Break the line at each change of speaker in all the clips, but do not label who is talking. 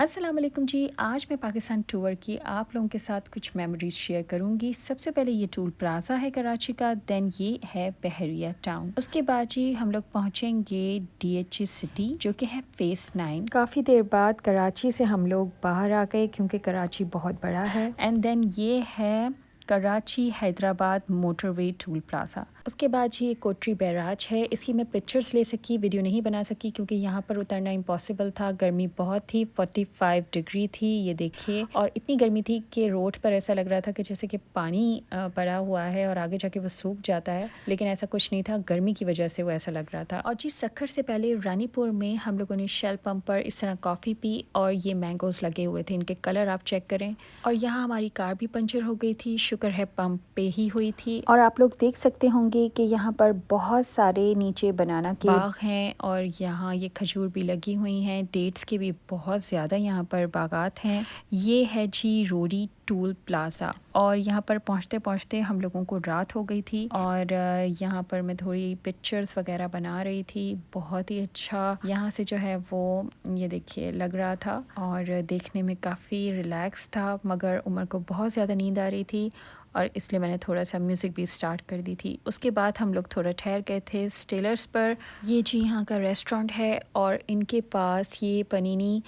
अस्सलाम वालेकुम जी। आज मैं पाकिस्तान टूर की आप लोगों के साथ कुछ मेमोरीज शेयर करूंगी। सबसे पहले ये टूल प्लाज़ा है कराची का, देन ये है बहरिया टाउन। उसके बाद जी हम लोग पहुंचेंगे डीएचए सिटी जो कि है फेस 9। काफ़ी देर बाद कराची से हम लोग बाहर आ गए क्योंकि कराची बहुत बड़ा है। एंड देन ये है Karachi Hyderabad motorway tool plaza. उसके बाद जी ये कोटरी बैराज है। इसकी मैं पिक्चर्स ले सकी, वीडियो नहीं बना सकी क्योंकि यहाँ पर उतरना इम्पॉसिबल था। गर्मी बहुत थी, 45 डिग्री थी ये देखिए। और इतनी गर्मी थी कि रोड पर ऐसा लग रहा था कि जैसे कि पानी पड़ा हुआ है और आगे जाके वो सूख जाता है, लेकिन ऐसा कुछ नहीं था। गर्मी की वजह से वो ऐसा लग रहा था। और जी सखर से पहले रानीपुर में हम लोगों ने शेल पंप पर इस तरह कॉफ़ी पी और ये मैंगोज लगे हुए थे। इनके कलर आप चेक करें। और यहाँ हमारी कार भी पंचर हो गई थी, शुक्र है पंप पे ही हुई थी। और आप लोग देख सकते होंगे कि यहाँ पर बहुत सारे नीचे बनाना के बाग हैं और यहाँ ये खजूर भी लगी हुई हैं। डेट्स के भी बहुत ज़्यादा यहाँ पर बागात हैं। ये है जी रोडी टूल प्लाज़ा। और यहाँ पर पहुँचते पहुँचते हम लोगों को रात हो गई थी और यहाँ पर मैं थोड़ी पिक्चर्स वगैरह बना रही थी। बहुत ही अच्छा यहाँ से जो है वो ये देखिए लग रहा था और देखने में काफ़ी रिलैक्स था, मगर उमर को बहुत ज़्यादा नींद आ रही थी और इसलिए मैंने थोड़ा सा म्यूज़िक भी स्टार्ट कर दी थी। उसके बाद हम लोग थोड़ा ठहर गए थे स्टेलर्स पर। ये जी यहाँ का रेस्टोरेंट है और इनके पास ये पनीनी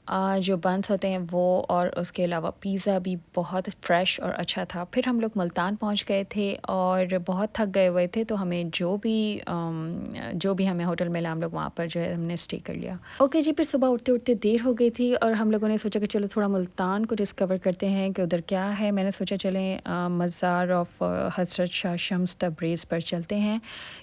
जो बंस होते हैं वो, और उसके अलावा पिज़्ज़ा भी बहुत फ्रेश और अच्छा था। फिर हम लोग मुल्तान पहुँच गए थे और बहुत थक गए हुए थे, तो हमें जो भी हमें होटल मिला हम लोग वहाँ पर जो है हमने स्टे कर लिया। ओके जी, फिर सुबह उठते उठते देर हो गई थी और हम लोगों ने सोचा कि चलो थोड़ा मुल्तान को डिस्कवर करते हैं कि उधर क्या है। मैंने सोचा चलें मज़ार ऑफ हज़रत शाह शम्स तब्रेज़ पर चलते हैं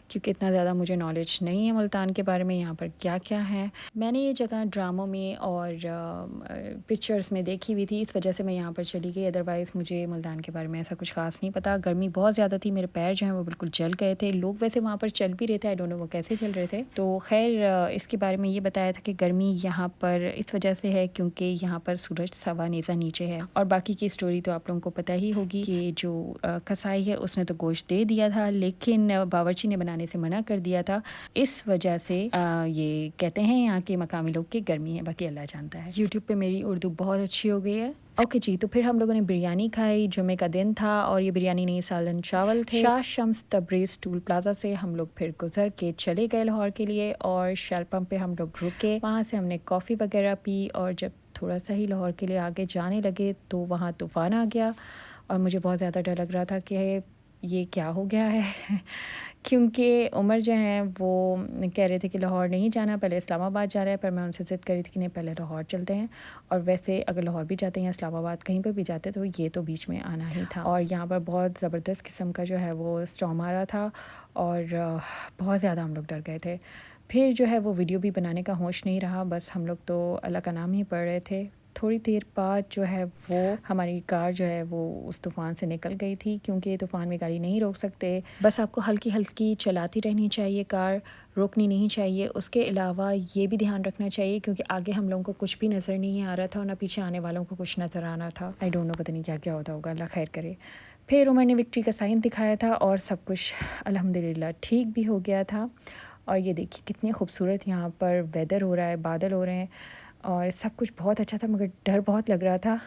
क्योंकि इतना ज़्यादा मुझे नॉलेज नहीं है मुल्तान के बारे में, यहाँ पर क्या क्या है। मैंने ये जगह ड्रामों में और पिक्चर्स में देखी हुई थी, इस वजह से मैं यहाँ पर चली गई। अदरवाइज़ मुझे मुल्तान के बारे में ऐसा कुछ खास नहीं पता। गर्मी बहुत ज़्यादा थी, मेरे पैर जो हैं वो बिल्कुल जल गए थे। लोग वैसे वहाँ पर चल भी रहे थे, आई डोंट नो वो कैसे चल रहे थे। तो खैर इसके बारे में ये बताया था कि गर्मी यहाँ पर इस वजह से है क्योंकि यहाँ पर सूरज सवा नेज़ा नीचे है। और बाकी की स्टोरी तो आप लोगों को पता ही होगी कि जो कसाई है उसने तो गोश्त दे दिया था, लेकिन बावर्ची ने बनाने से मना कर दिया था। इस वजह से ये कहते हैं यहाँ के मकामी लोग की गर्मी है, बाकी अल्लाह जानता है। यूट्यूब पे मेरी उर्दू बहुत अच्छी हो गई है। ओके जी, तो फिर हम लोगों ने बिरयानी खाई। जुमे का दिन था और ये बिरयानी नहीं सालन चावल थे। शाह शम्स तब्रेज़ टूल प्लाज़ा से हम लोग फिर गुजर के चले गए लाहौर के लिए और शेल पंप पे हम लोग रुके। वहाँ से हमने कॉफ़ी वगैरह पी और जब थोड़ा सा ही लाहौर के लिए आगे जाने लगे तो वहाँ तूफ़ान आ गया और मुझे बहुत ज़्यादा डर लग रहा था कि ये क्या हो गया है क्योंकि उमर जो हैं वो कह रहे थे कि लाहौर नहीं जाना, पहले इस्लामाबाद जा रहा है, पर मैं उनसे ज़िद कर रही थी कि नहीं पहले लाहौर चलते हैं। और वैसे अगर लाहौर भी जाते हैं या इस्लामाबाद कहीं पर भी जाते तो ये तो बीच में आना ही था। और यहाँ पर बहुत ज़बरदस्त किस्म का जो है वो स्टॉर्म आ रहा था और बहुत ज़्यादा हम लोग डर गए थे। फिर जो है वो वीडियो भी बनाने का होश नहीं रहा, बस हम लोग तो अल्लाह का नाम ही पढ़ रहे थे। थोड़ी देर बाद जो है वो हमारी कार जो है वो उस तूफ़ान से निकल गई थी क्योंकि तूफ़ान में गाड़ी नहीं रोक सकते, बस आपको हल्की हल्की चलाती रहनी चाहिए, कार रोकनी नहीं चाहिए। उसके अलावा ये भी ध्यान रखना चाहिए क्योंकि आगे हम लोगों को कुछ भी नज़र नहीं आ रहा था और ना पीछे आने वालों को कुछ नज़र आना था। आई डोंट नो, पता नहीं क्या क्या होता होगा, अल्लाह खैर करे। फिर उमर ने विक्ट्री का साइन दिखाया था और सब कुछ अल्हम्दुलिल्लाह ठीक भी हो गया था। और ये देखिए कितनी खूबसूरत यहाँ पर वेदर हो रहा है, बादल हो रहे हैं और सब कुछ बहुत अच्छा था, मगर डर बहुत लग रहा था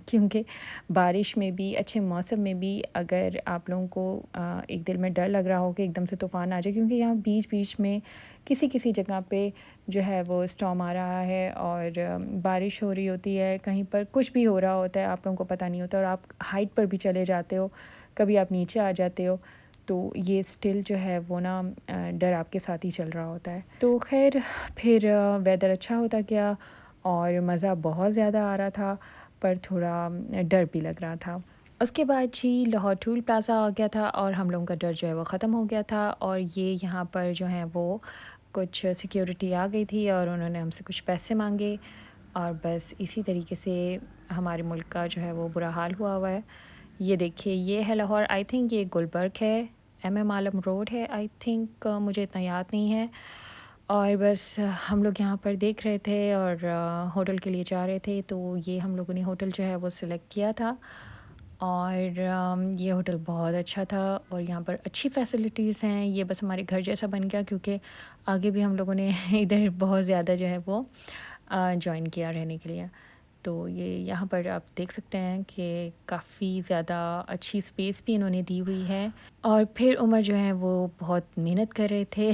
क्योंकि बारिश में भी, अच्छे मौसम में भी अगर आप लोगों को एक दिल में डर लग रहा हो कि एकदम से तूफ़ान आ जाए, क्योंकि यहाँ बीच बीच में किसी किसी जगह पे जो है वो स्टॉर्म आ रहा है और बारिश हो रही होती है, कहीं पर कुछ भी हो रहा होता है, आप लोगों को पता नहीं होता और आप हाइट पर भी चले जाते हो, कभी आप नीचे आ जाते हो, तो ये स्टिल जो है वो ना डर आपके साथ ही चल रहा होता है। तो खैर फिर वेदर अच्छा होता गया और मज़ा बहुत ज़्यादा आ रहा था, पर थोड़ा डर भी लग रहा था। उसके बाद जी लाहौर टूल प्लाज़ा आ गया था और हम लोगों का डर जो है वो ख़त्म हो गया था। और ये यहाँ पर जो है वो कुछ सिक्योरिटी आ गई थी और उन्होंने हमसे कुछ पैसे मांगे और बस इसी तरीके से हमारे मुल्क का जो है वो बुरा हाल हुआ हुआ है। ये देखिए ये है लाहौर, आई थिंक ये गुलबर्ग है, एम आलम रोड है आई थिंक, मुझे इतना याद नहीं है। और बस हम लोग यहाँ पर देख रहे थे और होटल के लिए जा रहे थे, तो ये हम लोगों ने होटल जो है वो सिलेक्ट किया था और ये होटल बहुत अच्छा था और यहाँ पर अच्छी फैसिलिटीज़ हैं। ये बस हमारे घर जैसा बन गया क्योंकि आगे भी हम लोगों ने इधर बहुत ज़्यादा जो है वो जॉइन किया रहने के लिए। तो ये यहाँ पर आप देख सकते हैं कि काफ़ी ज़्यादा अच्छी स्पेस भी इन्होंने दी हुई है। और फिर उमर जो है वो बहुत मेहनत कर रहे थे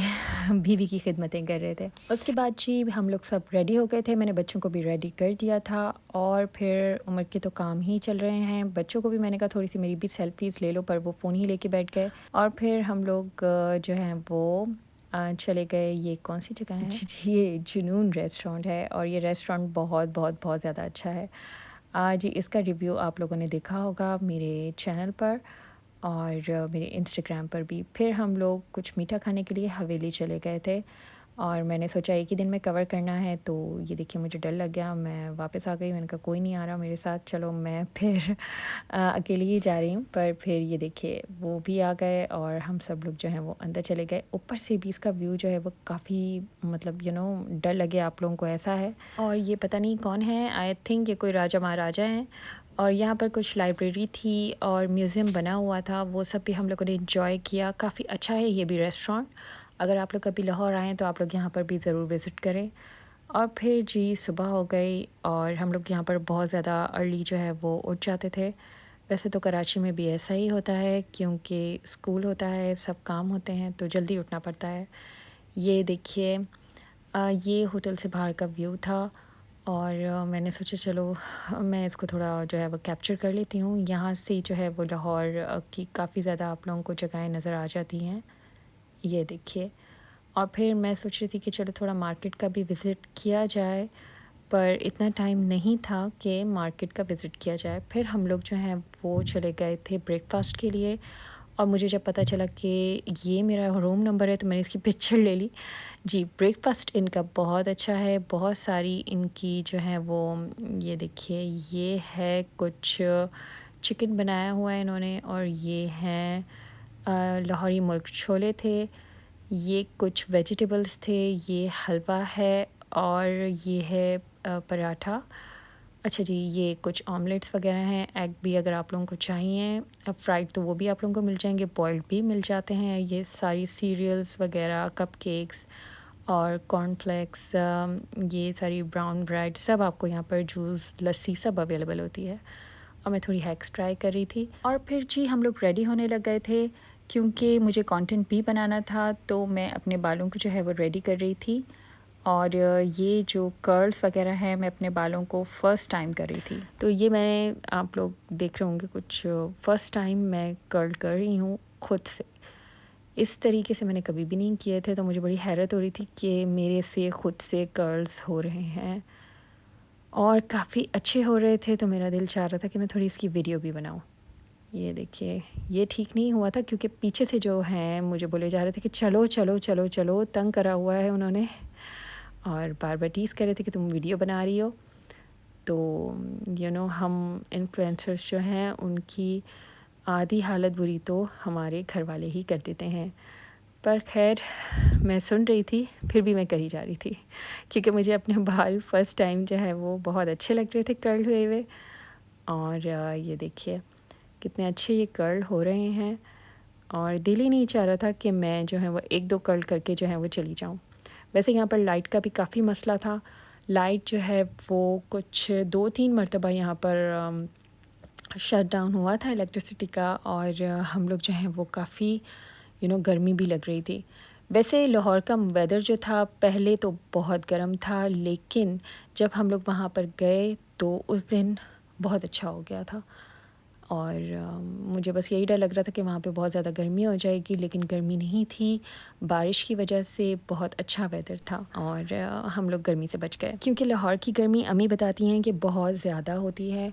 बीवी की खिदमतें कर रहे थे। उसके बाद जी हम लोग सब रेडी हो गए थे, मैंने बच्चों को भी रेडी कर दिया था और फिर उमर के तो काम ही चल रहे हैं। बच्चों को भी मैंने कहा थोड़ी सी मेरी भी सेल्फीज़ ले लो, पर वो फ़ोन ही लेके बैठ गए। और फिर हम लोग जो हैं वो चले गए। ये कौन सी जगह है? जी, ये जुनून रेस्टोरेंट है और ये रेस्टोरेंट बहुत बहुत बहुत ज़्यादा अच्छा है। जी, इसका रिव्यू आप लोगों ने देखा होगा मेरे चैनल पर और मेरे इंस्टाग्राम पर भी। फिर हम लोग कुछ मीठा खाने के लिए हवेली चले गए थे और मैंने सोचा एक ही दिन में कवर करना है, तो ये देखिए मुझे डर लग गया, मैं वापस आ गई। मैंने कहा कोई नहीं आ रहा मेरे साथ, चलो मैं फिर अकेली ही जा रही हूँ। पर फिर ये देखिए वो भी आ गए और हम सब लोग जो हैं वो अंदर चले गए। ऊपर से भी इसका व्यू जो है वो काफ़ी मतलब डर लगे आप लोगों को, ऐसा है। और ये पता नहीं कौन है, आई थिंक ये कोई राजा महाराजा हैं। और यहाँ पर कुछ लाइब्रेरी थी और म्यूज़ियम बना हुआ था, वो सब भी हम लोगों ने एंजॉय किया। काफ़ी अच्छा है ये भी रेस्टोरेंट। अगर आप लोग कभी लाहौर आएँ तो आप लोग यहाँ पर भी ज़रूर विज़िट करें। और फिर जी सुबह हो गई और हम लोग यहाँ पर बहुत ज़्यादा अर्ली जो है वो उठ जाते थे। वैसे तो कराची में भी ऐसा ही होता है, क्योंकि स्कूल होता है, सब काम होते हैं, तो जल्दी उठना पड़ता है। ये देखिए ये होटल से बाहर का व्यू था और मैंने सोचा चलो मैं इसको थोड़ा जो है वो कैप्चर कर लेती हूँ। यहाँ से जो है वो लाहौर की काफ़ी ज़्यादा आप लोगों को जगहें नज़र आ जाती हैं। ये देखिए। और फिर मैं सोच रही थी कि चलो थोड़ा मार्केट का भी विज़िट किया जाए, पर इतना टाइम नहीं था कि मार्केट का विज़िट किया जाए। फिर हम लोग जो हैं वो चले गए थे ब्रेकफ़ास्ट के लिए और मुझे जब पता चला कि ये मेरा रूम नंबर है तो मैंने इसकी पिक्चर ले ली। जी, ब्रेकफ़ास्ट इनका बहुत अच्छा है, बहुत सारी इनकी जो है वो ये देखिए ये है कुछ चिकन बनाया हुआ है इन्होंने और ये हैं लाहौरी मुर्ग छोले थे, ये कुछ वेजिटेबल्स थे, ये हलवा है और ये है पराठा। अच्छा जी, ये कुछ ऑमलेट्स वग़ैरह हैं, एग भी अगर आप लोगों को चाहिए फ्राइड तो वो भी आप लोगों को मिल जाएँगे, बॉइल्ड भी मिल जाते हैं। ये सारी सीरियल्स वग़ैरह, कपकेक्स और कॉर्नफ्लेक्स, ये सारी ब्राउन ब्रेड सब आपको यहाँ पर, जूस, लस्सी सब अवेलेबल होती है। और मैं थोड़ी हैक्स ट्राई कर रही थी और फिर जी हम लोग रेडी होने लग गए थे, क्योंकि मुझे कंटेंट भी बनाना था, तो मैं अपने बालों को जो है वो रेडी कर रही थी। और ये जो कर्ल्स वगैरह हैं मैं अपने बालों को फ़र्स्ट टाइम कर रही थी। तो ये मैं आप लोग देख रहे होंगे कुछ फ़र्स्ट टाइम मैं कर्ल कर रही हूँ खुद से। इस तरीके से मैंने कभी भी नहीं किए थे, तो मुझे बड़ी हैरत हो रही थी कि मेरे से खुद से कर्ल्स हो रहे हैं और काफ़ी अच्छे हो रहे थे, तो मेरा दिल चाह रहा था कि मैं थोड़ी इसकी वीडियो भी बनाऊँ। ये देखिए, ये ठीक नहीं हुआ था क्योंकि पीछे से जो हैं मुझे बोले जा रहे थे कि चलो, चलो, चलो, चलो, तंग करा हुआ है उन्होंने और बार-बार टीज़ कर रहे थे कि तुम वीडियो बना रही हो। तो हम इन्फ्लुएंसर्स जो हैं उनकी आधी हालत बुरी तो हमारे घर वाले ही कर देते हैं। पर ख़ैर मैं सुन रही थी, फिर भी मैं करी जा रही थी क्योंकि मुझे अपने बाल फ़र्स्ट टाइम जो है वो बहुत अच्छे लग रहे थे कर्ल हुए हुए। और ये देखिए कितने अच्छे ये कर्ल हो रहे हैं और दिल ही नहीं चाह रहा था कि मैं जो है वो 1-2 कर्ल करके जो है वो चली जाऊँ। वैसे यहाँ पर लाइट का भी काफ़ी मसला था। लाइट जो है वो कुछ 2-3 मरतबा यहाँ पर शट डाउन हुआ था इलेक्ट्रिसिटी का और हम लोग जो हैं वो काफ़ी गर्मी भी लग रही थी। वैसे लाहौर का वेदर जो था पहले तो बहुत गर्म था, लेकिन जब हम लोग वहाँ पर गए तो उस दिन बहुत अच्छा हो गया था। और मुझे बस यही डर लग रहा था कि वहाँ पे बहुत ज़्यादा गर्मी हो जाएगी, लेकिन गर्मी नहीं थी। बारिश की वजह से बहुत अच्छा वेदर था और हम लोग गर्मी से बच गए, क्योंकि लाहौर की गर्मी अम्मी बताती हैं कि बहुत ज़्यादा होती है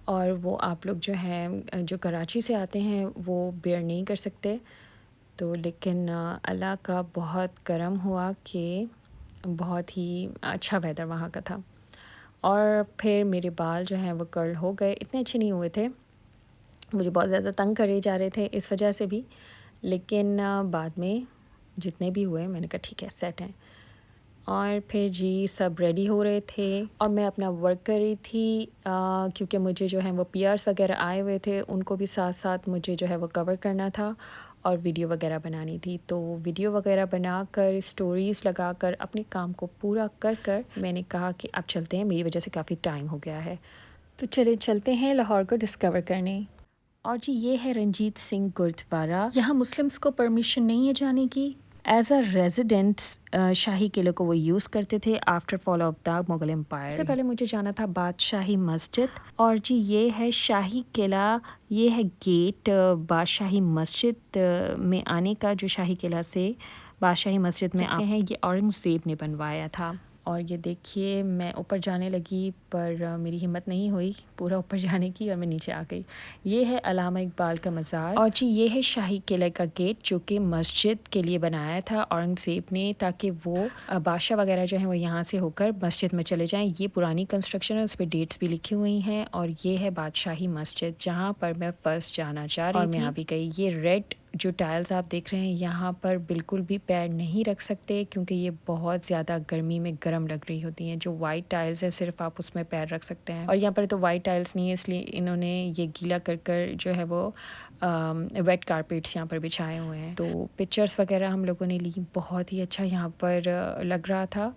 और वो आप लोग जो हैं जो कराची से आते हैं वो बेयर नहीं कर सकते। तो लेकिन अल्लाह का बहुत करम हुआ कि बहुत ही अच्छा वेदर वहाँ का था। और फिर मेरे बाल जो हैं वो कर्ल हो गए, इतने अच्छे नहीं हुए थे, मुझे बहुत ज़्यादा तंग करे जा रहे थे इस वजह से भी, लेकिन बाद में जितने भी हुए मैंने कहा ठीक है सेट हैं। और फिर जी सब रेडी हो रहे थे और मैं अपना वर्क कर रही थी, क्योंकि मुझे जो है वो पीआर्स वगैरह आए हुए थे, उनको भी साथ साथ मुझे जो है वो कवर करना था और वीडियो वगैरह बनानी थी। तो वीडियो वगैरह बनाकर, स्टोरीज़ लगाकर, अपने काम को पूरा कर कर मैंने कहा कि अब चलते हैं, मेरी वजह से काफ़ी टाइम हो गया है। तो चले चलते हैं लाहौर को डिस्कवर करने। और जी ये है रंजीत सिंह गुरुद्वारा। यहाँ मुस्लिम्स को परमिशन नहीं है जाने की। एज अ रेजिडेंट्स शाही किले को वो यूज़ करते थे after fall of the Mughal empire. सबसे पहले मुझे जाना था बादशाही मस्जिद। और जी ये है शाही किला, ये है गेट बादशाही मस्जिद में आने का, जो शाही किला से बादशाही मस्जिद में आते हैं, ये औरंगज़ेब ने बनवाया था। और ये देखिए मैं ऊपर जाने लगी पर मेरी हिम्मत नहीं हुई पूरा ऊपर जाने की और मैं नीचे आ गई। ये है अलामा इकबाल का मज़ार। और जी ये है शाही किले का गेट, जो कि मस्जिद के लिए बनाया था औरंगज़ेब ने, ताकि वो बादशाह वगैरह जो है वो यहाँ से होकर मस्जिद में चले जाएं। ये पुरानी कंस्ट्रक्शन है, उस पर डेट्स भी लिखी हुई हैं। और ये है बादशाही मस्जिद, जहाँ पर मैं फ़र्स्ट जाना चाह रही थी और मैं आ भी गई। ये रेड जो टाइल्स आप देख रहे हैं, यहाँ पर बिल्कुल भी पैर नहीं रख सकते, क्योंकि ये बहुत ज़्यादा गर्मी में गर्म लग रही होती हैं। जो वाइट टाइल्स है सिर्फ आप उसमें पैर रख सकते हैं, और यहाँ पर तो वाइट टाइल्स नहीं है, इसलिए इन्होंने ये गीला कर कर जो है वो वेट कारपेट्स यहाँ पर बिछाए हुए हैं। तो पिक्चर्स वगैरह हम लोगों ने ली, बहुत ही अच्छा यहाँ पर लग रहा था।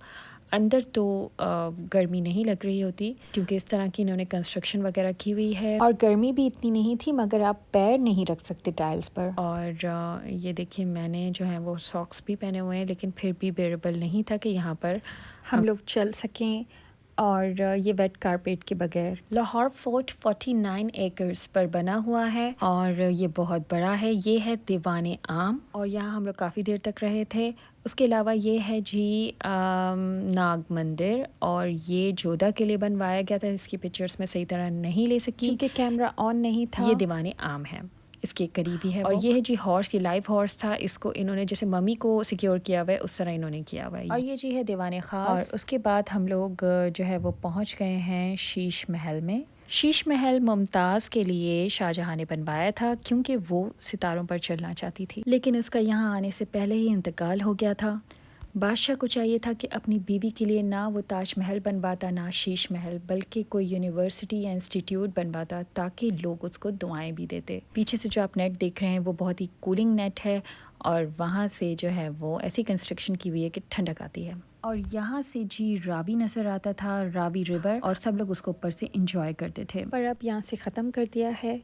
अंदर तो गर्मी नहीं लग रही होती, क्योंकि इस तरह की इन्होंने कंस्ट्रक्शन वगैरह की हुई है, और गर्मी भी इतनी नहीं थी, मगर आप पैर नहीं रख सकते टाइल्स पर। और ये देखिए मैंने जो है वो सॉक्स भी पहने हुए हैं, लेकिन फिर भी बेरेबल नहीं था कि यहाँ पर हम लोग चल सकें, और ये वेट कारपेट के बगैर। लाहौर फोर्ट 49 एकर्स पर बना हुआ है, और ये बहुत बड़ा है। ये है दीवान आम, और यहाँ हम लोग काफ़ी देर तक रहे थे। उसके अलावा ये है जी नाग मंदिर, और ये जोधा के लिए बनवाया गया था। इसकी पिक्चर्स में सही तरह नहीं ले सकी क्योंकि कैमरा ऑन नहीं था। ये दीवान आम है, इसके करीबी है। और ये है जी हॉर्स, ये लाइव हॉर्स था। इसको इन्होंने जैसे मम्मी को सिक्योर किया हुआ है, उस तरह इन्होंने किया हुआ है। और ये जी है दीवान खास। और उसके बाद हम लोग जो है वो पहुंच गए हैं शीश महल में। शीश महल मुमताज़ के लिए शाहजहां ने बनवाया था, क्योंकि वो सितारों पर चलना चाहती थी, लेकिन उसका यहाँ आने से पहले ही इंतकाल हो गया था। बादशाह को चाहिए था कि अपनी बीवी के लिए ना वो ताजमहल बनवाता, ना शीश महल, बल्कि कोई यूनिवर्सिटी या इंस्टीट्यूट बनवाता, ताकि लोग उसको दुआएं भी देते। पीछे से जो आप नेट देख रहे हैं वो बहुत ही कूलिंग नेट है, और वहाँ से जो है वो ऐसी कंस्ट्रक्शन की हुई है कि ठंडक आती है। और यहाँ से जी रावी नज़र आता था, रावी रिवर, और सब लोग उसको ऊपर से इंजॉय करते थे। पर अब यहाँ से ख़त्म कर दिया है।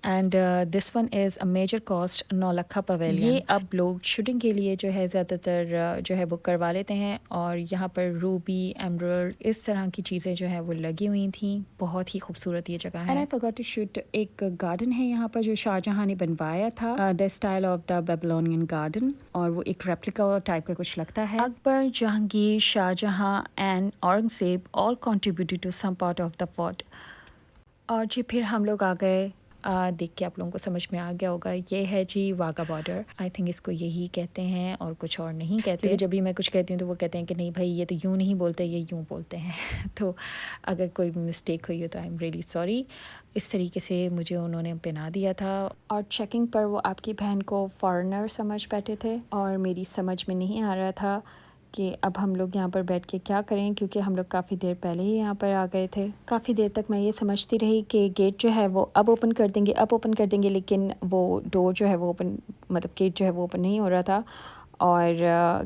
And this one is a major cost Naulakha pavilion. ये अब लोग शूटिंग के लिए जो है ज़्यादातर जो है वो करवा लेते हैं, और यहाँ पर रूबी, एमरल्ड, इस तरह की चीज़ें जो है वो लगी हुई थी। बहुत ही खूबसूरत ये जगह है। And I forgot to shoot, एक गार्डन है यहाँ पर जो शाहजहां ने बनवाया था, the style of the Babylonian garden, और वो एक रेप्लिका टाइप का कुछ लगता है। Akbar, Jahangir, Shahjahan and Aurangzeb all contributed to some part of the fort. और जी फिर हम लोग आ गए, देख के आप लोगों को समझ में आ गया होगा, ये है जी वाघा बॉर्डर। आई थिंक इसको यही कहते हैं और कुछ और नहीं कहते, क्योंकि जब भी मैं कुछ कहती हूँ तो वो कहते हैं कि नहीं भाई ये तो यूँ नहीं बोलते, ये यूँ बोलते हैं। तो अगर कोई मिस्टेक हुई हो तो आई एम रियली सॉरी। इस तरीके से मुझे उन्होंने पहना दिया था। और चेकिंग पर वो आपकी बहन को फॉरेनर समझ बैठे थे, और मेरी समझ में नहीं आ रहा था कि अब हम लोग यहाँ पर बैठ के क्या करें, क्योंकि हम लोग काफ़ी देर पहले ही यहाँ पर आ गए थे। काफ़ी देर तक मैं ये समझती रही कि गेट जो है वो अब ओपन कर देंगे, अब ओपन कर देंगे, लेकिन वो डोर जो है वो ओपन, मतलब गेट जो है वो ओपन नहीं हो रहा था। और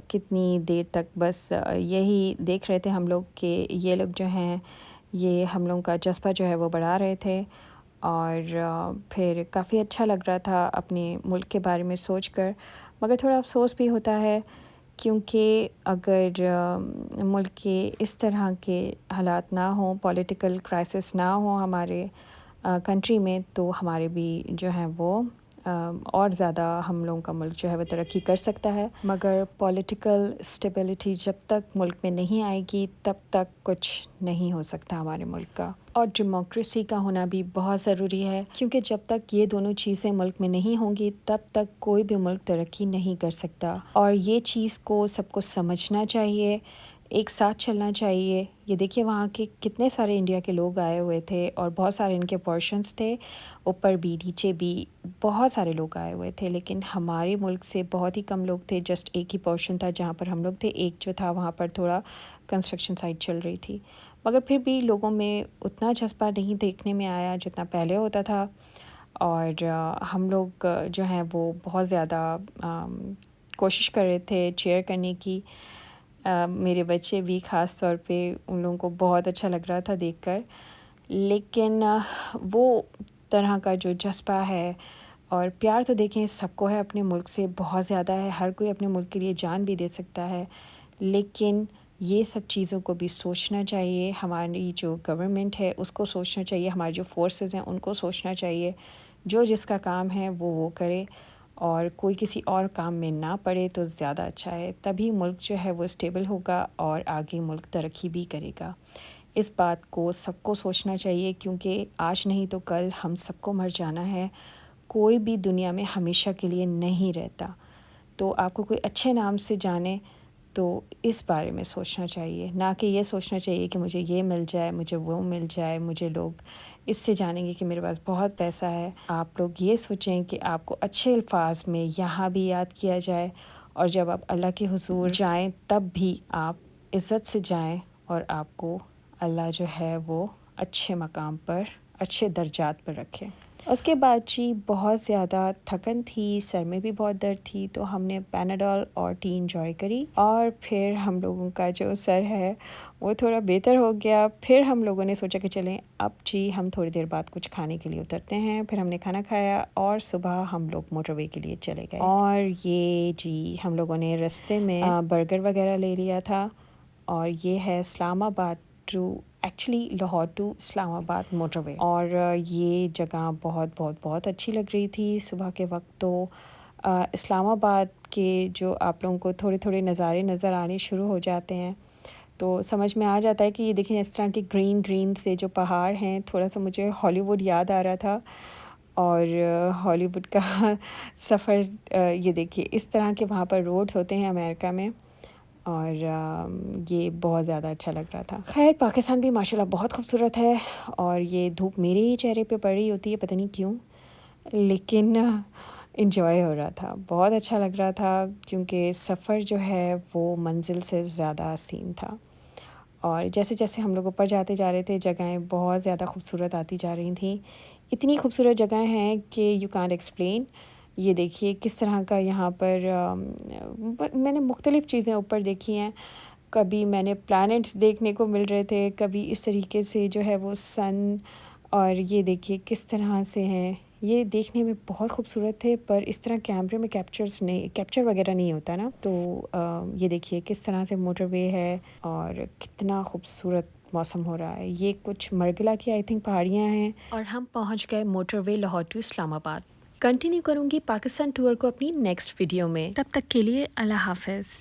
कितनी देर तक बस यही देख रहे थे हम लोग कि ये लोग जो हैं ये हम लोगों का जज्बा जो है वो बढ़ा रहे थे। और फिर काफ़ी अच्छा लग रहा था अपने मुल्क के बारे में सोच कर, मगर थोड़ा अफसोस भी होता है, क्योंकि अगर मुल्क के इस तरह के हालात ना हों, पॉलिटिकल क्राइसिस ना हो हमारे कंट्री में, तो हमारे भी जो है वो और ज़्यादा हम लोगों का मुल्क जो है वो तरक्की कर सकता है। मगर पॉलिटिकल स्टेबिलिटी जब तक मुल्क में नहीं आएगी तब तक कुछ नहीं हो सकता हमारे मुल्क का। और डेमोक्रेसी का होना भी बहुत ज़रूरी है, क्योंकि जब तक ये दोनों चीज़ें मुल्क में नहीं होंगी तब तक कोई भी मुल्क तरक्की नहीं कर सकता। और ये चीज़ को सबको समझना चाहिए, एक साथ चलना चाहिए। ये देखिए वहाँ के कितने सारे इंडिया के लोग आए हुए थे, और बहुत सारे इनके पोर्शंस थे, ऊपर भी नीचे भी बहुत सारे लोग आए हुए थे, लेकिन हमारे मुल्क से बहुत ही कम लोग थे। जस्ट एक ही पोर्शन था जहाँ पर हम लोग थे, एक जो था वहाँ पर थोड़ा कंस्ट्रक्शन साइट चल रही थी, मगर फिर भी लोगों में उतना जज्बा नहीं देखने में आया जितना पहले होता था। और हम लोग जो हैं वो बहुत ज़्यादा कोशिश कर रहे थे चेयर करने की। मेरे बच्चे भी ख़ास तौर पे, उन लोगों को बहुत अच्छा लग रहा था देखकर। लेकिन वो तरह का जो जज़्बा है और प्यार तो देखें सबको है अपने मुल्क से, बहुत ज़्यादा है, हर कोई अपने मुल्क के लिए जान भी दे सकता है। लेकिन ये सब चीज़ों को भी सोचना चाहिए, हमारी जो गवर्नमेंट है उसको सोचना चाहिए, हमारे जो फोर्सेस हैं उनको सोचना चाहिए। जो जिसका काम है वो करे और कोई किसी और काम में ना पड़े तो ज़्यादा अच्छा है। तभी मुल्क जो है वो स्टेबल होगा और आगे मुल्क तरक्की भी करेगा। इस बात को सबको सोचना चाहिए, क्योंकि आज नहीं तो कल हम सबको मर जाना है। कोई भी दुनिया में हमेशा के लिए नहीं रहता। तो आपको कोई अच्छे नाम से जाने तो इस बारे में सोचना चाहिए, ना कि ये सोचना चाहिए कि मुझे ये मिल जाए, मुझे वो मिल जाए, मुझे लोग इससे जानेंगे कि मेरे पास बहुत पैसा है। आप लोग ये सोचें कि आपको अच्छे अल्फाज में यहाँ भी याद किया जाए, और जब आप अल्लाह के हुजूर जाएं तब भी आप इज़्ज़त से जाएं और आपको अल्लाह जो है वो अच्छे मकाम पर, अच्छे दर्जात पर रखे। उसके बाद जी बहुत ज़्यादा थकन थी, सर में भी बहुत दर्द थी, तो हमने पैनाडोल और टी एंजॉय करी और फिर हम लोगों का जो सर है वो थोड़ा बेहतर हो गया। फिर हम लोगों ने सोचा कि चलें अब जी हम थोड़ी देर बाद कुछ खाने के लिए उतरते हैं। फिर हमने खाना खाया और सुबह हम लोग मोटरवे के लिए चले गए। और ये जी हम लोगों ने रास्ते में बर्गर वगैरह ले लिया था। और ये है Islamabad to, actually Lahore to Islamabad motorway. और ये जगह बहुत बहुत बहुत अच्छी लग रही थी सुबह के वक्त। तो इस्लामाबाद के जो आप लोगों को थोड़े थोड़े नज़ारे नज़र आने शुरू हो जाते हैं, तो समझ में आ जाता है कि ये देखें इस तरह के ग्रीन ग्रीन से जो पहाड़ हैं, थोड़ा सा मुझे हॉलीवुड याद आ रहा था। और हॉलीवुड का सफ़र, ये देखिए इस तरह के वहाँ पर रोड्स होते हैं अमेरिका में। और ये बहुत ज़्यादा अच्छा लग रहा था। ख़ैर पाकिस्तान भी माशाल्लाह बहुत खूबसूरत है, और ये धूप मेरे ही चेहरे पे पड़ रही होती है, पता नहीं क्यों, लेकिन एन्जॉय हो रहा था, बहुत अच्छा लग रहा था, क्योंकि सफ़र जो है वो मंज़िल से ज़्यादा हसीन था। और जैसे जैसे हम लोग ऊपर जाते जा रहे थे, जगहें बहुत ज़्यादा खूबसूरत आती जा रही थी। इतनी खूबसूरत जगह हैं कि यू कांट एक्सप्लेन। ये देखिए किस तरह का यहाँ पर मैंने मुख्तलिफ़ चीज़ें ऊपर देखी हैं। कभी मैंने प्लैनेट्स देखने को मिल रहे थे, कभी इस तरीके से जो है वो सन। और ये देखिए किस तरह से हैं, ये देखने में बहुत खूबसूरत थे, पर इस तरह कैमरे में कैप्चर वगैरह नहीं होता ना। तो ये देखिए किस तरह से मोटरवे है और कितना खूबसूरत मौसम हो रहा है। ये कुछ मरगला की आई थिंक पहाड़ियाँ हैं, और हम पहुँच गए motorway Lahore to Islamabad. Continue करूँगी पाकिस्तान टूर को अपनी नेक्स्ट वीडियो में। तब तक के लिए अल्लाह हाफ़िज़।